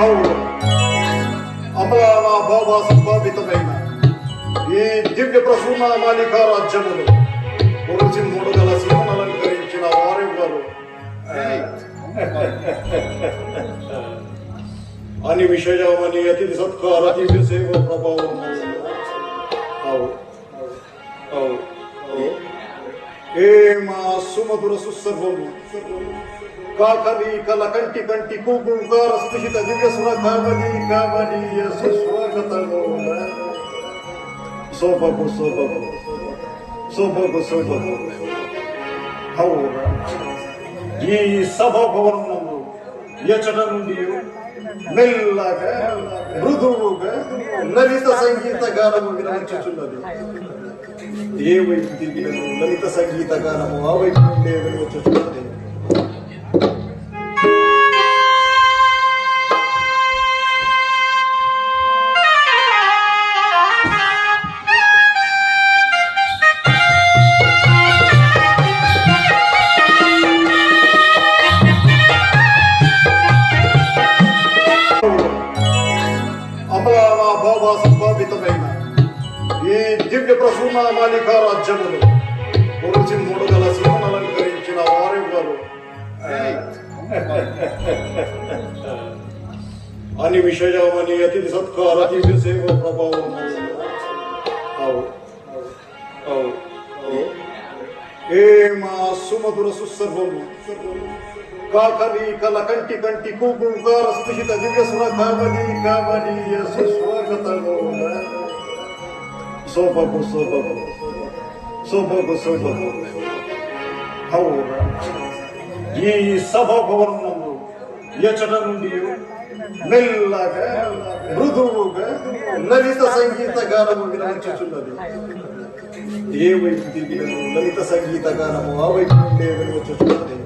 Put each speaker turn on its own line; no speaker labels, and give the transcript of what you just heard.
అవును, అమలాన బాబా సంపాదితమైన ఈ దివ్య ప్రసూన మాలికా రాజ్యములు గురించి మూడు గల సీమను అలంకరించిన వారెవ్వరు అని విషయమని అతిథి సత్కార దివ్య సేవ ప్రభావం. ఏ మా సుమధుర సుసర్వము కాకలి కల కంటి కంటి కూకుంకార స్థిత దివ్య సుర కావలి కావలీయ సుస్వాగతము. శోభకు శోభకు శోభకు శోభకు. అవునా, ఈ సభా భవనము ఎచ్చట నుండి మెల్లగా మృదువుగా లలిత సంగీత గానము వినవచ్చుచున్నది. ఏ వైపు తిరిగినను లలిత సంగీత గానము ఆ వైపు నుండే వినవచ్చుచున్నది. అమలాన బాబా సంపాదితమైన ఈ దివ్య ప్రసూన మాలికా రాజ్యములు గురించి మూడు గల సీమను అలంకరించిన వారెవ్వరు అని విషయమని అతిథి సత్కార దివ్య సేవ ప్రభావం. ఏ మా సుమధుర సుసర్వము కాకలి కల కంటి కంటి కూకుంకార స్థిత దివ్య సుర కావలి కావలీయ సుస్వాగతము. శోభకు శోభకు శోభకు శోభకు. అవునా, ఈ సభా భవనము ఎచ్చట నుండి మెల్లగా మృదువుగా లలిత సంగీత గానము వినవచ్చుచున్నది. ఏ వైపు తిరిగినను లలిత సంగీత గానము ఆ వైపు నుండే వినవచ్చుచున్నది.